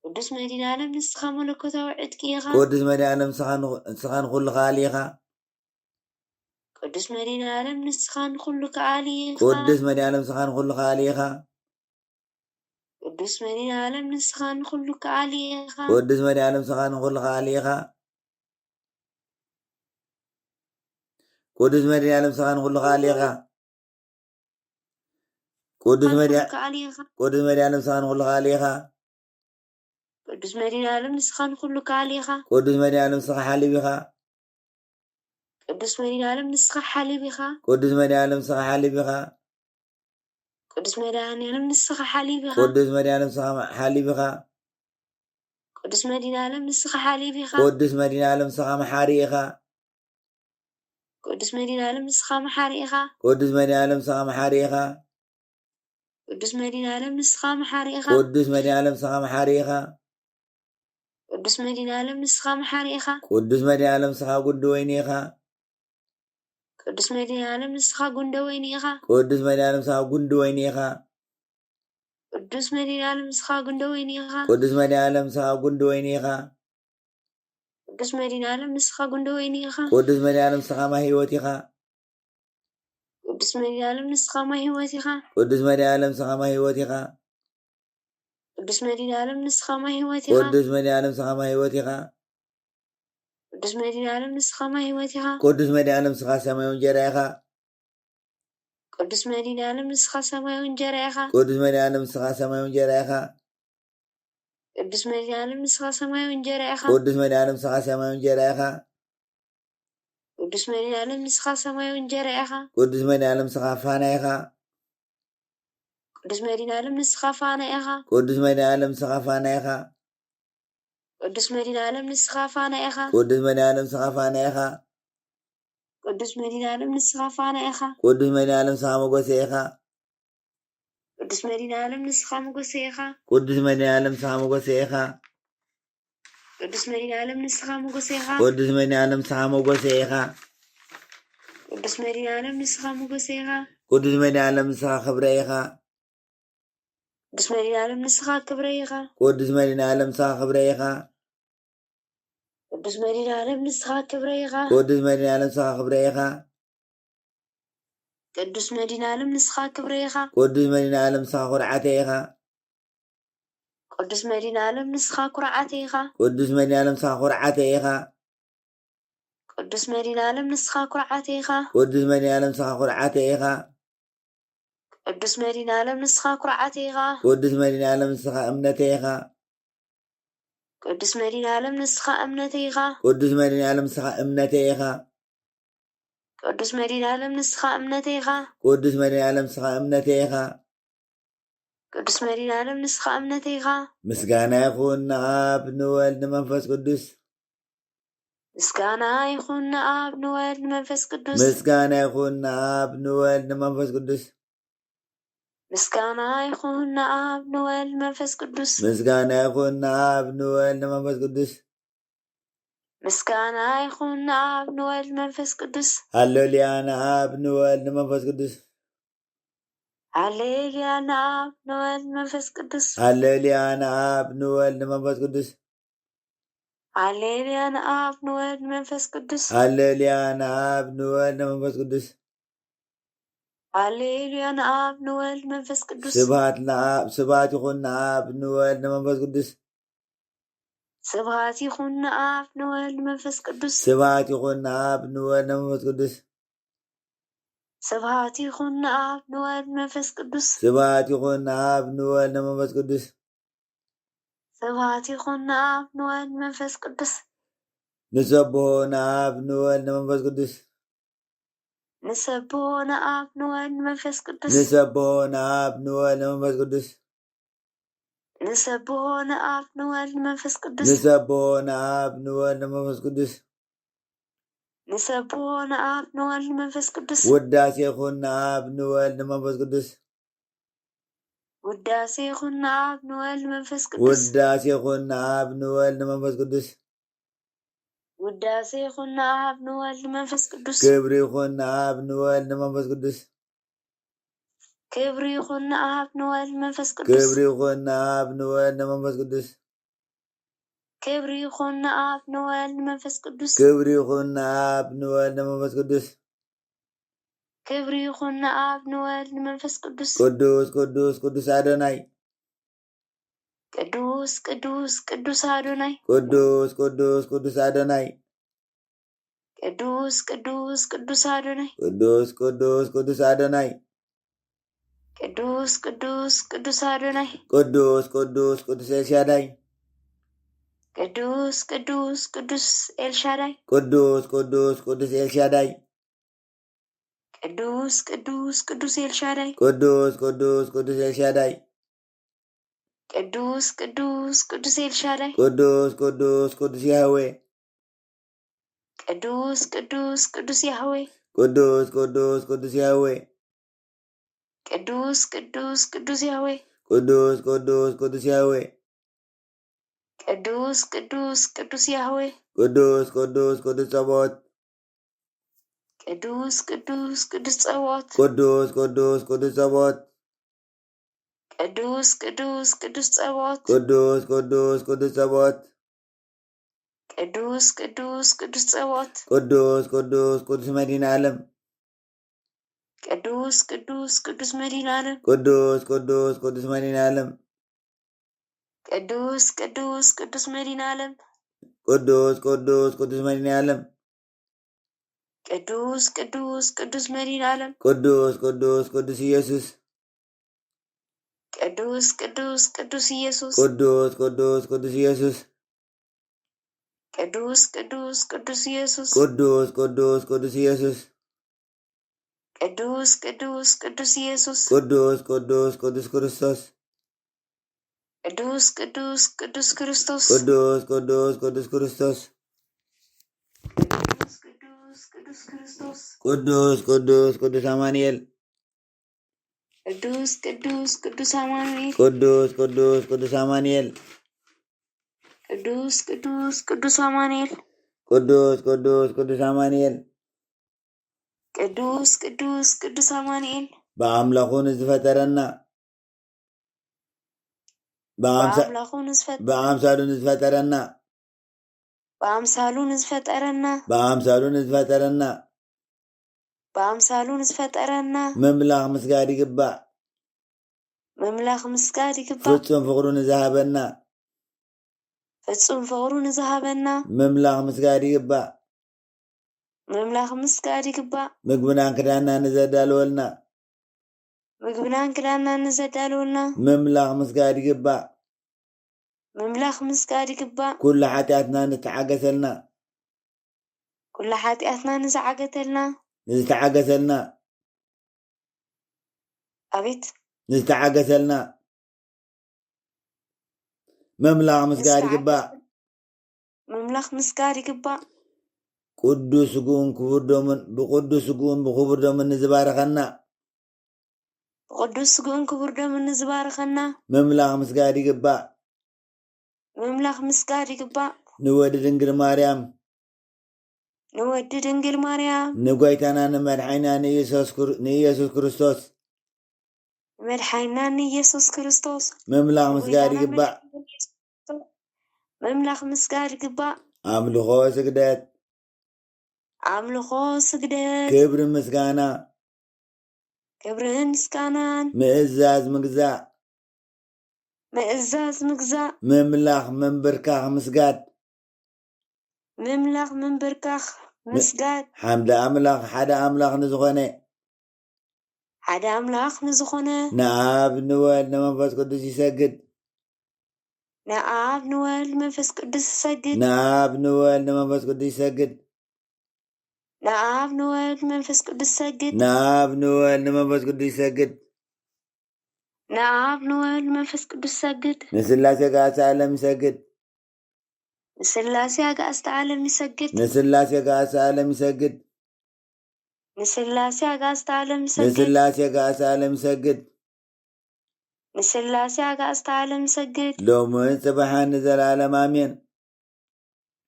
ቅዱስ መድኃኔ ዓለም ንስኻ መለኮታዊ ዕጥቂ ኢኻ ቅዱስ መድኃኔ ዓለም ንስኻ መለኮታዊ ዕጥቂ ኢኻ ቅዱስ መድኃኔ ዓለም ንስኻ ንኹሉ ኸኣሊ ኢኻ ቅዱስ መድኃኔ ዓለም ንስኻ ንኹሉ ከኣሊ ኢኻ ቅዱስ መድኃኔ ዓለም ንስኻ ንኹሉ ኸኣሊ ኢኻ ቅዱስ መድኃኔ ዓለም ንስኻ ንኹሉ ከኣሊ ኢኻ ቅዱስ መድኃኔ ዓለም ንስኻ ንኹሉ ከኣሊ ኢኻ ቅዱስ መድኃኔ ዓለም ንስኻ ንኹሉ ከኣሊ ኢኻ ቅዱስ መድኃኔ ዓለም ንስኻ ንኹሉ ከኣሊ ኢኻ ቅዱስ መድኃኔ ዓለም ንስኻ ንኹሉ ከኣሊ ኢኻ ቅዱስ መድኃኔ ዓለም ንስኻ ሓሊብ ኢኻ ቅዱስ መድኃኔ ዓለም ንስኻ ሓሊብ ኢኻ ቅዱስ መድኃኔ ዓለም ንስኻ ሓሊብ ኢኻ ቅዱስ መድኃኔ ዓለም ንስኻ ሓሊብ ኢኻ ቅዱስ መድኃኔ ዓለም ንስኻ ሓሊብ ኢኻ ቅዱስ መድኃኔ ዓለም ንስኻ ሓሊብ ኢኻ ቅዱስ መድኃኔ ዓለም ንስኻ መሓሪ ኢኻ ቅዱስ መድኃኔ ዓለም ንስኻ መሓሪ ኢኻ ቅዱስ መድኃኔ ዓለም ንስኻ መሓሪ ኢኻ ቅዱስ መድኃኔ ዓለም ንስኻ መሓሪ ኢኻ ቅዱስ መድኃኔ ዓለም ንስኻ መሓሪ ኢኻ ቅዱስ መድኃኔ ዓለም ንስኻ መሓሪ ኢኻ ቅዱስ መድኃኔ ዓለም ንስኻ ጉንዲ ወይኒ ኢኻ ቅዱስ መድኃኔ ዓለም ንስኻ ጉንደ ወይኒ ኢኻ ቅዱስ መድኃኔ ዓለም ንስኻ ጉንዲ ወይኒ ኢኻ ቅዱስ መድኃኔ ዓለም ንስኻ ጉንደ ወይኒ ኢኻ ቅዱስ መድኃኔ ዓለም ንስኻ ጉንዲ ወይኒ ኢኻ ቅዱስ መድኃኔ ዓለም ንስኻ ጉንደ ወይኒ ኢኻ ቅዱስ መድኃኔ ዓለም ንስኻ ማይ ህይወት ኢኻ ቅዱስ መድኃኔ ዓለም ንስኻ ማይ ህይወት ኢኻ ቅዱስ መድኃኔ ዓለም ንስኻ ማይ ህይወት ኢኻ ቅዱስ መድኃኔ ዓለም ንስኻ ማይ ህይወት ኢኻ ቅዱስ መድኃኔ ዓለም ንስኻ ማይ ህይወት ኢኻ ቅዱስ መድኃኔ ዓለም ንስኻ ማይ ህይወት ኢኻ ቅዱስ መድኃኔ ዓለም ንስኻ ሰማያዊ እንጀራ ኢኻ ቅዱስ መድኃኔ ዓለም ንስኻ ሰማያዊ እንጀራ ኢኻ ቅዱስ መድኃኔ ዓለም ንስኻ ሰማያዊ እንጀራ ኢኻ ቅዱስ መድኃኒዓለም ንስኻ ሰማያዊ እንጀራ ኢኻ ቅዱስ መድኃኒዓለም ንስኻ ሰማያዊ እንጀራ ኢኻ ቅዱስ መድኃኒዓለም ንስኻ ሰማያዊ እንጀራ ኢኻ ቅዱስ መድኃኒዓለም ንስኻ ፋና ኢኻ ቅዱስ መድኃኒዓለም ንስኻ ፋና ኢኻ ቅዱስ መድኃኒዓለም ንስኻ ፋና ኢኻ ቅዱስ መድኃኒዓለም ንስኻ ፋና ኢኻ ቅዱስ መድኃኒዓለም ንስኻ ፋና ኢኻ ቅዱስ መድኃኒዓለም ንስኻ ፋና ኢኻ ቅዱስ መድኃኒዓለም ንስኻ መጎሴ ኢኻ ቅዱስ መድኃኒዓለም ንስኻ መጎሴ ኢኻ ቅዱስ መድኃኒዓለም ንስኻ መጎሴ ኢኻ ቅዱስ መድኃኒዓለም ንስኻ መጎሴ ኢኻ ቅዱስ መድኃኒዓለም ንስኻ መጎሴ ኢኻ ቅዱስ መድኃኒዓለም ንስኻ መጎሴ ኢኻ ቅዱስ መድኃኒዓለም ንስኻ ክብረ ኢኻ ቅዱስ መድኃኒዓለም ንስኻ ክብረ ኢኻ ቅዱስ መድኃኒዓለም ንስኻ ክብረ ኢኻ ቅዱስ መድኃኒዓለም ንስኻ ክብረ ኢኻ ቅዱስ መድኃኒዓለም ንስኻ ክብረ ኢኻ ቅዱስ መድኃኒዓለም ንስኻ ክብረ ኢኻ ቅዱስ መድኃኒዓለም ንስኻ ኩርዓተ ኢኻ ቅዱስ መድኃኒዓለም ንስኻ ኩርዓተ ኢኻ ቅዱስ መድኃኒዓለም ንስኻ ኩርዓተ ኢኻ ቅዱስ መድኃኒዓለም ንስኻ ኩርዓተ ኢኻ ቅዱስ መድኃኒዓለም ንስኻ ኩርዓተ ኢኻ ቅዱስ መድኃኒዓለም ንስኻ ኩርዓተ ኢኻ ቅዱስ መድኃኒዓለም ንስኻ እምነተ ኢኻ ቅዱስ መድኃኒዓለም ንስኻ እምነተ ኢኻ ቅዱስ መድኃኒዓለም ንስኻ እምነተ ኢኻ ቅዱስ መድኃኒዓለም ንስኻ እምነተ ኢኻ ቅዱስ መድኃኒዓለም ንስኻ እምነተ ኢኻ ቅዱስ መድኃኒዓለም ንስኻ እምነተ ኢኻ ምስጋና ይኹን ንኣብ ንወልድ ንመንፈስ ቅዱስ ምስጋና ይኹን ንኣብ ንወልድ ንመንፈስ ቅዱስ ምስጋና ይኹን ንኣብ ንወልድ ንመንፈስ ቅዱስ ምስጋና ይኹን ንኣብ ንወልድ ንመንፈስ ቅዱስ ምስጋና ይኹን ንኣብ ንወልድ ንመንፈስ ቅዱስ ምስጋና ይኹን ንኣብ ንወልድ ንመንፈስ ቅዱስ ሃሌሉያ ንኣብ ንወልድ ንመንፈስ ቅዱስ ሃሌሉያ ንኣብ ንወልድ ንመንፈስ ቅዱስ ሃሌሉያ ንኣብ ንወልድ ንመንፈስ ቅዱስ ሃሌሉያ ንኣብ ንወልድ ንመንፈስ ቅዱስ ሃሌሉያ ንኣብ ንወልድ ንመንፈስ ቅዱስ ሃሌሉያ ንኣብ ንወልድ ንመንፈስ ቅዱስ ስብሃት ንኣብ ስብሃት ይኹን ንኣብ ንወልድ ንመንፈስ ቅዱስ ስብሃት ይኹን ንኣብ ንወልድ ንመንፈስ ቅዱስ ስብሃት ይኹን ንኣብ ንወልድ ንመንፈስ ቅዱስ ስብሃት ይኹን ንኣብ ንወልድ ንመንፈስ ቅዱስ ስብሃት ይኹን ንኣብ ንወልድ ንመንፈስ ቅዱስ ስብሃት ይኹን ንኣብ ንወልድ ንመንፈስ ቅዱስ ንሰብሖ ንኣብ ንወልድ ንመንፈስ ቅዱስ ንሰብሖ ንኣብ ንወልድ ንመንፈስ ቅዱስ ንሰብሖ ንኣብ ንወልድ ንመንፈስ ቅዱስ ንሰብሖ ንኣብ ንወልድ ንመንፈስ ቅዱስ ንሰብሖ ንኣብ ንወልድ ንመንፈስ ቅዱስ ንሰብሖ ንኣብ ንወልድ ንመንፈስ ቅዱስ ውዳሴ ይኹን ንኣብ ንወልድ ንመንፈስ ቅዱስ ውዳሴ ይኹን ንኣብ ንወልድ ንመንፈስ ቅዱስ ውዳሴ ይኹን ንኣብ ንወልድ ንመንፈስ ቅዱስ ውዳሴ ይኹን ንኣብ ንወልድ ንመንፈስ ቅዱስ ክብሪ ይኹን ንኣብ ንወልድ ንመንፈስ ቅዱስ ክብሪ ይኹን ንኣብ ንወልድ ንመንፈስ ቅዱስ ክብሪ ይኹን ንኣብ ንወልድ ንመንፈስ ቅዱስ ክብሪ ይኹን ንኣብ ንወልድ ንመንፈስ ቅዱስ ክብሪ ይኹን ንኣብ ንወልድ ንመንፈስ ቅዱስ ክብሪ ይኹን ንኣብ ንወልድ ንመንፈስ ቅዱስ ቅዱስ ቅዱስ ቅዱስ ኣዶናይ ቅዱስ ቅዱስ ቅዱስ አዶናይ ቅዱስ ቅዱስ ቅዱስ አዶናይ ቅዱስ ቅዱስ ቅዱስ አዶናይ ቅዱስ ቅዱስ ቅዱስ አዶናይ ቅዱስ ቅዱስ ቅዱስ አዶናይ ቅዱስ ቅዱስ ቅዱስ ኤልሻዳይ ቅዱስ ቅዱስ ቅዱስ ኤልሻዳይ ቅዱስ ቅዱስ ቅዱስ ኤልሻዳይ ቅዱስ ቅዱስ ቅዱስ ኤልሻዳይ ቅዱስ ቅዱስ ቅዱስ ኤልሻዳይ ቅዱስ ቅዱስ ቅዱስ ኤልሻዳይ ቅዱስ ቅዱስ ቅዱስ ያህዌ ቅዱስ ቅዱስ ቅዱስ ያህዌ ቅዱስ ቅዱስ ቅዱስ ያህዌ ቅዱስ ቅዱስ ቅዱስ ያህዌ ቅዱስ ቅዱስ ቅዱስ ያህዌ ቅዱስ ቅዱስ ቅዱስ ያህዌ ቅዱስ ቅዱስ ቅዱስ ጸባዖት ቅዱስ ቅዱስ ቅዱስ ጸባዖት ቅዱስ ቅዱስ ቅዱስ ጸባዖት ቅዱስ ቅዱስ ቅዱስ ጸባዖት ቅዱስ ቅዱስ ቅዱስ ጸባዖት ቅዱስ ቅዱስ ቅዱስ ጸባዖት ቅዱስ ቅዱስ ቅዱስ መድኃኔ ዓለም ቅዱስ ቅዱስ ቅዱስ መድኃኔ ዓለም ቅዱስ ቅዱስ ቅዱስ መድኃኔ ዓለም ቅዱስ ቅዱስ ቅዱስ መድኃኔ ዓለም ቅዱስ ቅዱስ ቅዱስ መድኃኔ ዓለም ቅዱስ ቅዱስ ቅዱስ መድኃኔ ዓለም ቅዱስ ቅዱስ ቅዱስ ኢየሱስ ቅዱስ ቅዱስ ቅዱስ ኢየሱስ ቅዱስ ቅዱስ ቅዱስ ኢየሱስ ቅዱስ ቅዱስ ቅዱስ ኢየሱስ ቅዱስ ቅዱስ ቅዱስ ኢየሱስ ቅዱስ ቅዱስ ቅዱስ ኢየሱስ ቅዱስ ቅዱስ ቅዱስ ክርስቶስ ቅዱስ ቅዱስ ቅዱስ ክርስቶስ ቅዱስ ቅዱስ ቅዱስ ክርስቶስ ቅዱስ ቅዱስ ቅዱስ ክርስቶስ ቅዱስ ቅዱስ ቅዱስ አማኑኤል ቅዱስ ቅዱስ ቅዱስ አማኑኤል ቅዱስ ቅዱስ ቅዱስ አማኑኤል ቅዱስ ቅዱስ ቅዱስ አማኑኤል ቅዱስ ቅዱስ ቅዱስ አማኑኤል ቅዱስ ቅዱስ ቅዱስ አማኑኤል በአምላኩ ንዝፈጠረና በአምላኩ በአምሳሉ ንዝፈጠረና በአምሳሉ ንዝፈጠረና በአምሳሉ ንዝፈጠረና በአምሳሉ ንዝፈጠረና መምላኽ ምስጋድ ይግባእ መምላኽ ምስጋድ ይግባእ ፍጹም ፍቅሩ ንዝሃበና ፍጹም ፍቅሩ ንዝሃበና መምላኽ ምስጋድ ይግባእ መምላኽ ምስጋድ ይግባእ ምግብናን ክዳና ንዘዳልወልና ምግብናን ክዳና ንዘዳልወልና መምላኽ ምስጋድ ይግባእ መምላኽ ምስጋድ ይግባእ ኩሉ ሓጢኣትና ንተዓገሰልና ኩሉ ሓጢኣትና ንዝዓገተልና ንዝተዓገሰልና አቤት ንዝተዓገሰልና መምላኽ ምስጋድ ይግባእ መምላኽ ምስጋድ ይግባእ ቅዱስ ስጉኡን ክቡር ደሙን ብቅዱስ ስጉኡን ብክቡር ደሙን ንዝባረኸና ብቅዱስ ስጉኡን ክቡር ደሙን ንዝባረኸና መምላኽ ምስጋድ ይግባእ መምላኽ ምስጋድ ይግባእ ንወዲ ድንግል ማርያም ንወዲ ድንግል ማርያም ንጎይታና ንመድሓኒና ንኢየሱስ ክርስቶስ መድሓኒና ንኢየሱስ ክርስቶስ መምላኽ ምስጋድ ይግባእ መምላኽ ምስጋድ ይግባእ ኣምልኾ ስግደት ኣምልኾ ስግደት ክብሪ ምስጋና ክብርን ምስጋናን ምእዛዝ ምግዛእ ምእዛዝ ምግዛእ መምላኽ መንበርካኽ ምስጋድ መምላኽ መንበርካኽ ምስጋድ ሓምዲ ኣምላኽ ሓደ ኣምላኽ ንዝኾነ ሓደ ኣምላኽ ንዝኾነ ንኣብ ንወልድ ንመንፈስ ቅዱስ ይሰግድ ንኣብ ንወልድ መንፈስ ቅዱስ ይሰግድ ንኣብ ንወልድ ንመንፈስ ቅዱስ ይሰግድ ንኣብ ንወልድ መንፈስ ቅዱስ ይሰግድ ንኣብ ንወልድ ንመንፈስ ቅዱስ ይሰግድ ንኣብ ንወልድ መንፈስ ቅዱስ ይሰግድ ንስላሴ ጋእሲ ዓለም ይሰግድ ንስላሴ ኣጋእዝቲ ዓለም ይሰግድ ንስላሴ ጋእሲ ዓለም ይሰግድ ንስላሴ ኣጋእዝቲ ዓለም ይሰግድ ንስላሴ ጋእሲ ዓለም ይሰግድ ንስላሴ ኣጋእዝቲ ዓለም ይሰግድ ሎምን ጽባሕን ንዘለዓለም ኣሜን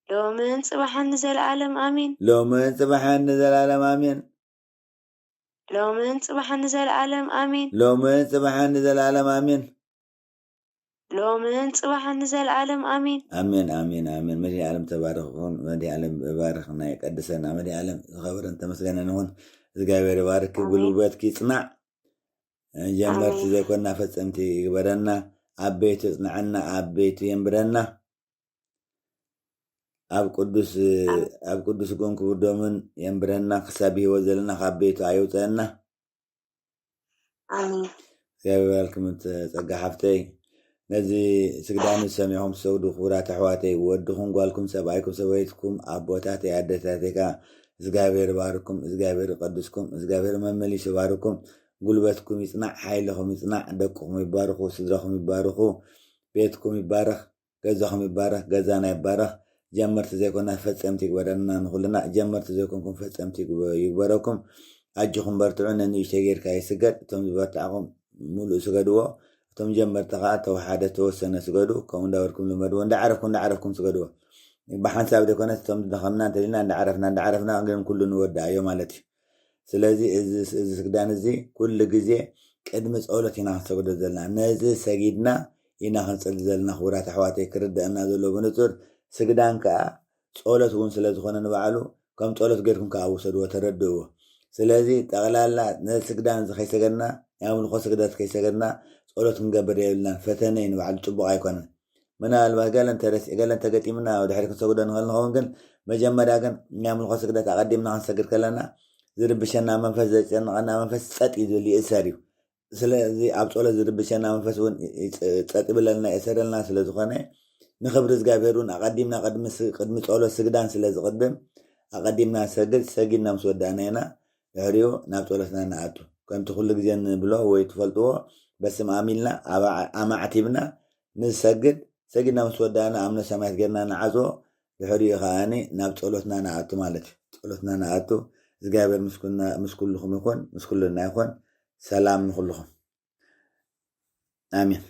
ሎምን ጽባሕን ንዘለዓለም ኣሜን ሎምን ጽባሕን ንዘለዓለም ኣሜን ሎምን ጽባሕን ንዘለዓለም ኣሜን ሎምን ጽባሕን ንዘለዓለም ኣሜን ሎምን ጽባሕን ንዘለዓለም ኣሜን ኣሜን ኣሜን ኣሜን መድኃኔ ዓለም ተባረኽኹን መድኃኔ ዓለም ባረኽና የቀድሰና መድኃኔ ዓለም ዝኸበረን ተመስገነን ይኹን እግዚአብሔር ይባርክ ጉልበትኪ ይጽናዕ ጀመርቲ ዘይኮንና ፈጸምቲ ይግበረና ዓበይቲ ይጽንዐና ዓበይቲ የንብረና ኣብ ቅዱስ ጎን ክቡር ደሙን የንብረና ክሳብ ህይወት ዘለና ካብ ቤቱ ኣይውፅአና ኣሜን እግዚአብሔር ይባርክም ጸጋ ሓፍተይ ነዚ ስግዳን ሰሚዖም ሰግዱ ክቡራት ኣሕዋተይ ወድኹም ጓልኩም ሰብኣይኩም ሰበይትኩም ኣቦታተይ ኣደታተይካ እግዚአብሔር ይባርኩም እግዚአብሔር ይቀድስኩም እግዚአብሔር መመሊስ ይባርኩም ጉልበትኩም ይጽናዕ ሓይልኩም ይጽናዕ ደቅኩም ይባርኹ ስድራኩም ይባርኹ ቤትኩም ይባረኽ ገዛኩም ይባረኽ ገዛና ይባረኽ ጀመርቲ ዘይኮና ፈጸምቲ ይግበረና ንኹልና ጀመርቲ ዘይኮንኩም ፈጸምቲ ይግበረኩም ኣጅኹም በርትዑ ነንእሽተይ ጌርካ ይስገድ እቶም ዝበርትዓኹም ሙሉእ ስገድዎ እቶም ጀመርቲ ከዓ ተወሓደ ተወሰነ ስገዱ ከምኡ እንዳበርኩም ልመድዎ እንዳዓረፍኩም ስገድዎ ብሓንሳብ ዘይኮነት እቶም ዝደኸምና እንተልና እንዳዓረፍና ግን ኩሉ ንወዳእዮ ማለት እዩ ስለዚ እዚ ስግዳን እዚ ኩሉ ግዜ ቅድሚ ጸሎት ኢና ክንሰግዶ ዘለና ነዚ ሰጊድና ኢና ክንጽሊ ዘለና ክቡራት ኣሕዋተይ ክርድአና ዘሎ ብንጹር ስግዳን ከዓ ጸሎት እውን ስለ ዝኾነ ንባዕሉ ከም ጸሎት ጌርኩም ከዓ ውሰድዎ ተረድእዎ ስለዚ ጠቕላላ ነዚ ስግዳን እዚ ከይሰገድና የኣምልኾ ስግደት ከይሰገድና ጸሎት ክንገብር የብልናን ፈተነ ንባዕሉ ጽቡቕ ኣይኮነን ምናልባት ገለን ተገጢምና ድሕሪ ክንሰግዶ ንኽእል ንኸውን ግን መጀመርያ ግን የኣምልኾ ስግደት ኣቐዲምና ክንሰግድ ከለና ዝርብሸና መንፈስ ዘጨንቐና መንፈስ ጸጥ እዩ ዝብል ይእሰር እዩ ስለዚህ ኣብ ጸሎት ዝርብሸና መንፈስ እውን ጸጥ ብለና የሰረልና ስለ ዝኾነ ንኽብሪ እግዚኣብሔር እውን ኣቐዲምና ቅድሚ ጸሎት ስግዳን ስለ ዝቕድም ኣቐዲምና ሰግድ ሰጊድና ምስ ወዳእና ኢና ድሕሪኡ ናብ ጸሎትና ንኣቱ ከምቲ ኩሉ ግዜ ንብሎ ወይ ትፈልጥዎ በስም ኣሚልና ኣማዕቲብና ንሰግድ ሰጊድና ምስ ወዳእና ኣምነ ሰማያት ጌርና ንዓዝቦ ድሕሪኡ ከዓኒ ናብ ጸሎትና ንኣቱ ማለት እዩ ጸሎትና ንኣቱ እግዚኣብሔር ምስ ኩልኩም ይኹን ምስ ኩልና ይኹን ሰላም ንኩልኩም አሜን